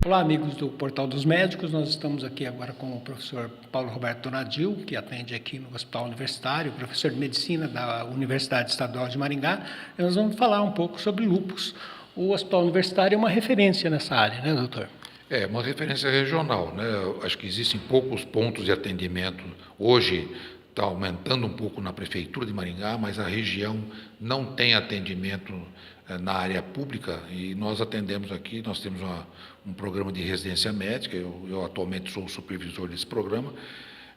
Olá, amigos do Portal dos Médicos. Nós estamos aqui agora com o professor Paulo Roberto Donadil, que atende aqui no Hospital Universitário, professor de Medicina da Universidade Estadual de Maringá. E nós vamos falar um pouco sobre lúpus. O Hospital Universitário é uma referência nessa área, né, doutor? É uma referência regional, né? Eu acho que existem poucos pontos de atendimento. Hoje está aumentando um pouco na prefeitura de Maringá, mas a região não tem atendimento na área pública e nós atendemos aqui. Nós temos um programa de residência médica. Eu atualmente sou o supervisor desse programa.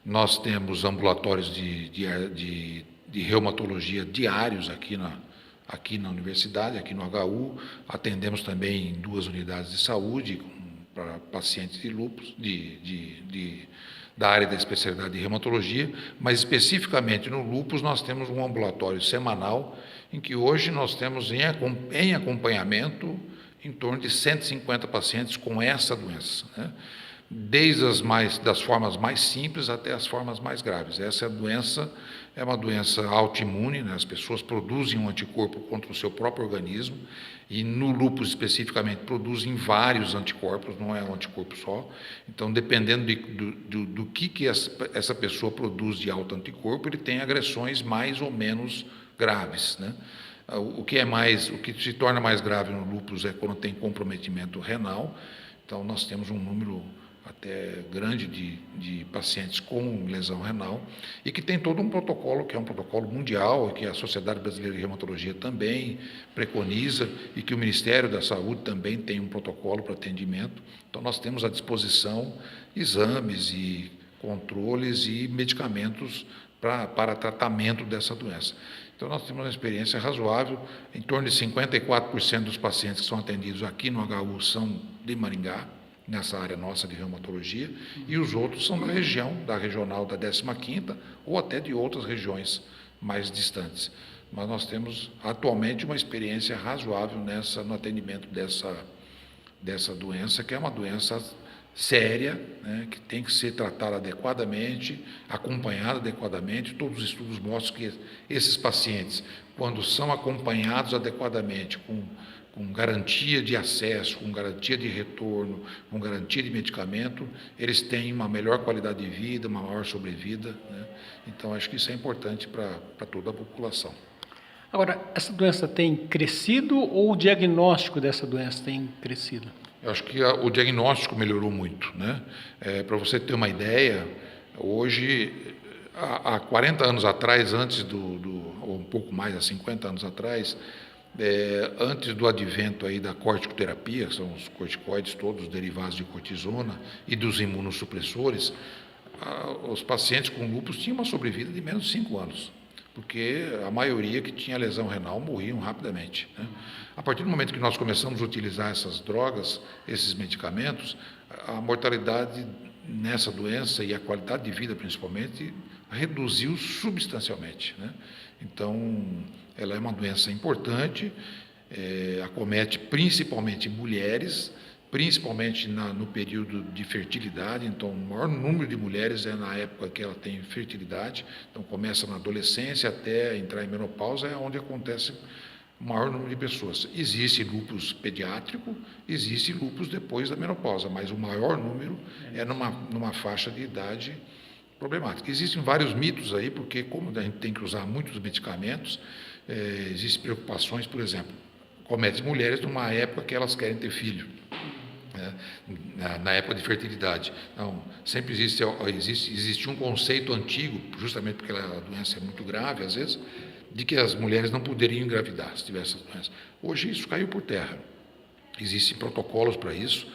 Nós temos ambulatórios de reumatologia diários aqui na universidade, aqui no HU. Atendemos também em 2 unidades de saúde para pacientes de lúpus, da área da especialidade de reumatologia, mas especificamente no lúpus nós temos um ambulatório semanal, em que hoje nós temos em acompanhamento em torno de 150 pacientes com essa doença, né? Desde das formas mais simples até as formas mais graves. Essa doença é uma doença autoimune, né? As pessoas produzem um anticorpo contra o seu próprio organismo, e no lúpus especificamente produzem vários anticorpos, não é um anticorpo só. Então, dependendo do que essa pessoa produz de autoanticorpo, ele tem agressões mais ou menos graves, né? O que se torna mais grave no lúpus é quando tem comprometimento renal. Então, nós temos um número até grande de pacientes com lesão renal, e que tem todo um protocolo, que é um protocolo mundial, e que a Sociedade Brasileira de Reumatologia também preconiza, e que o Ministério da Saúde também tem um protocolo para atendimento. Então, nós temos à disposição exames e controles e medicamentos para tratamento dessa doença. Então, nós temos uma experiência razoável. Em torno de 54% dos pacientes que são atendidos aqui no HU são de Maringá, nessa área nossa de reumatologia, e os outros são da regional da 15ª, ou até de outras regiões mais distantes. Mas nós temos atualmente uma experiência razoável no atendimento dessa doença, que é uma doença séria, né, que tem que ser tratada adequadamente, acompanhada adequadamente. Todos os estudos mostram que esses pacientes, quando são acompanhados adequadamente, com garantia de acesso, com garantia de retorno, com garantia de medicamento, eles têm uma melhor qualidade de vida, uma maior sobrevida, né? Então, acho que isso é importante para toda a população. Agora, essa doença tem crescido ou o diagnóstico dessa doença tem crescido? Eu acho que o diagnóstico melhorou muito, né? Para você ter uma ideia, hoje, há 40 anos atrás, ou um pouco mais, há 50 anos atrás, antes do advento aí da corticoterapia, que são os corticoides todos derivados de cortisona, e dos imunossupressores, os pacientes com lúpus tinham uma sobrevida de menos de 5 anos, porque a maioria que tinha lesão renal morriam rapidamente, né? A partir do momento que nós começamos a utilizar essas drogas, esses medicamentos, a mortalidade nessa doença e a qualidade de vida, principalmente, reduziu substancialmente, né? Então, ela é uma doença importante, acomete principalmente mulheres, principalmente no período de fertilidade. Então, o maior número de mulheres é na época que ela tem fertilidade. Então, começa na adolescência até entrar em menopausa, é onde acontece o maior número de pessoas. Existe lúpus pediátrico, existe lúpus depois da menopausa, mas o maior número é numa faixa de idade problemática. Existem vários mitos aí, porque como a gente tem que usar muitos medicamentos, existem preocupações. Por exemplo, comete mulheres numa época que elas querem ter filho, né? Na época de fertilidade. Então, sempre existe um conceito antigo, justamente porque a doença é muito grave, às vezes, de que as mulheres não poderiam engravidar se tivessem essa doença. Hoje isso caiu por terra. Existem protocolos para isso.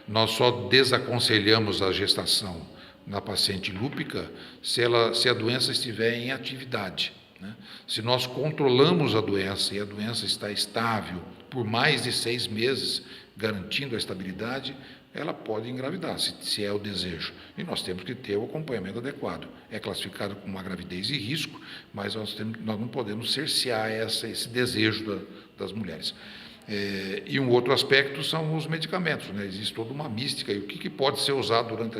Nós só desaconselhamos a gestação na paciente lúpica se a doença estiver em atividade, né? Se nós controlamos a doença e a doença está estável por mais de 6 meses, garantindo a estabilidade, ela pode engravidar, se é o desejo. E nós temos que ter o acompanhamento adequado. É classificado como uma gravidez de risco, mas nós não podemos cercear esse desejo das mulheres. E um outro aspecto são os medicamentos, né? Existe toda uma mística, e o que pode ser usado durante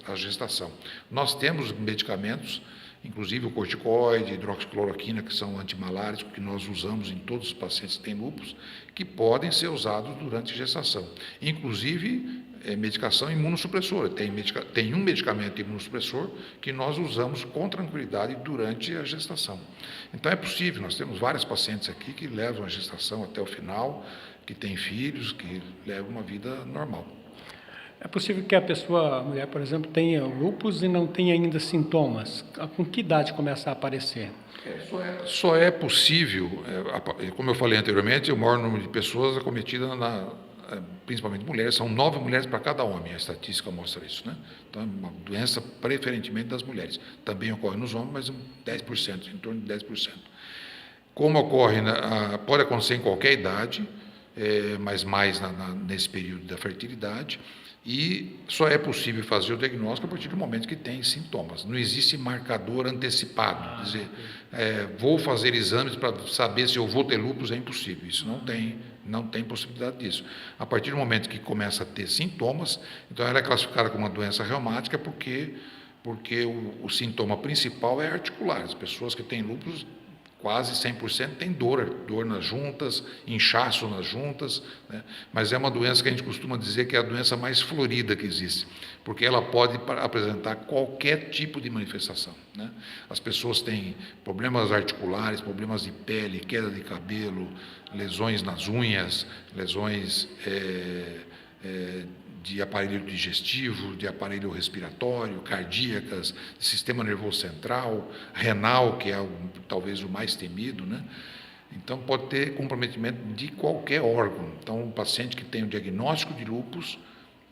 a gestação. Nós temos medicamentos, inclusive o corticoide, hidroxicloroquina, que são antimaláricos, que nós usamos em todos os pacientes que têm lúpus, que podem ser usados durante a gestação. Inclusive, medicação imunossupressora, tem um medicamento imunossupressor que nós usamos com tranquilidade durante a gestação. Então é possível, nós temos vários pacientes aqui que levam a gestação até o final, que têm filhos, que levam uma vida normal. É possível que a mulher, por exemplo, tenha lúpus e não tenha ainda sintomas? Com que idade começa a aparecer? Só é possível, como eu falei anteriormente, o maior número de pessoas acometidas, principalmente mulheres, são 9 mulheres para cada homem, a estatística mostra isso, né? Então é uma doença preferentemente das mulheres. Também ocorre nos homens, mas 10%, em torno de 10%. Como ocorre, pode acontecer em qualquer idade, mas mais nesse período da fertilidade, e só é possível fazer o diagnóstico a partir do momento que tem sintomas. Não existe marcador antecipado, dizer, vou fazer exames para saber se eu vou ter lúpus, é impossível, isso não tem possibilidade disso. A partir do momento que começa a ter sintomas, então ela é classificada como uma doença reumática porque o sintoma principal é articular. As pessoas que têm lúpus, quase 100% tem dor nas juntas, inchaço nas juntas, né? Mas é uma doença que a gente costuma dizer que é a doença mais florida que existe, porque ela pode apresentar qualquer tipo de manifestação, né? As pessoas têm problemas articulares, problemas de pele, queda de cabelo, lesões nas unhas, lesões de aparelho digestivo, de aparelho respiratório, cardíacas, sistema nervoso central, renal, que é talvez o mais temido, né? Então, pode ter comprometimento de qualquer órgão. Então, o paciente que tem o diagnóstico de lúpus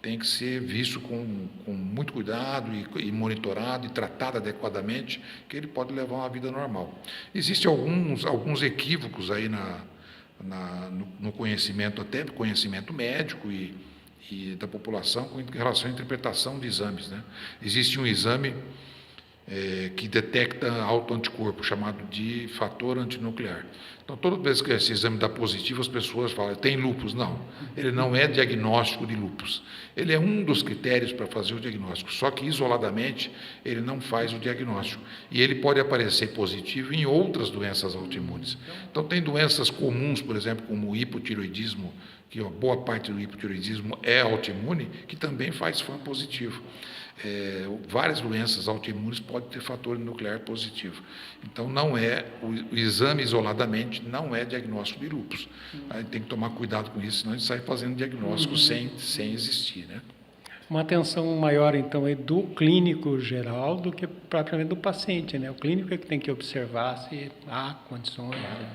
tem que ser visto com muito cuidado e monitorado e tratado adequadamente, que ele pode levar uma vida normal. Existem alguns equívocos aí no conhecimento, até conhecimento médico e da população com relação à interpretação de exames, né? Existe um exame que detecta autoanticorpo, chamado de fator antinuclear. Então, toda vez que esse exame dá positivo, as pessoas falam, tem lúpus. Não, ele não é diagnóstico de lúpus. Ele é um dos critérios para fazer o diagnóstico, só que isoladamente ele não faz o diagnóstico. E ele pode aparecer positivo em outras doenças autoimunes. Então, tem doenças comuns, por exemplo, como o hipotireoidismo, que uma boa parte do hipotireoidismo é autoimune, que também faz FAM positivo. Várias doenças autoimunes podem ter fator nuclear positivo. Então, o exame isoladamente não é diagnóstico de lúpus. A gente tem que tomar cuidado com isso, senão a gente sai fazendo diagnóstico sem existir, né? Uma atenção maior, então, é do clínico geral do que propriamente do paciente, né? O clínico é que tem que observar se há condições, né?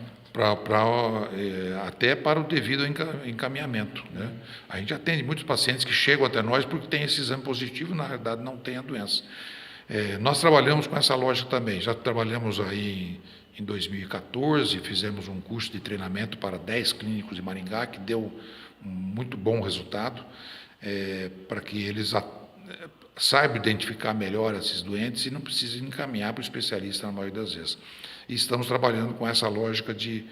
Até para o devido encaminhamento, né? A gente atende muitos pacientes que chegam até nós porque tem esse exame positivo, na realidade não tem a doença. Nós trabalhamos com essa lógica também, já trabalhamos aí em 2014, fizemos um curso de treinamento para 10 clínicos de Maringá, que deu um muito bom resultado, para que eles saibam identificar melhor esses doentes e não precisem encaminhar para o especialista na maioria das vezes. E estamos trabalhando com essa lógica de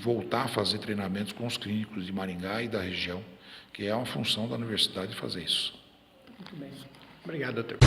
voltar a fazer treinamentos com os clínicos de Maringá e da região, que é uma função da universidade fazer isso. Muito bem. Obrigado, doutor.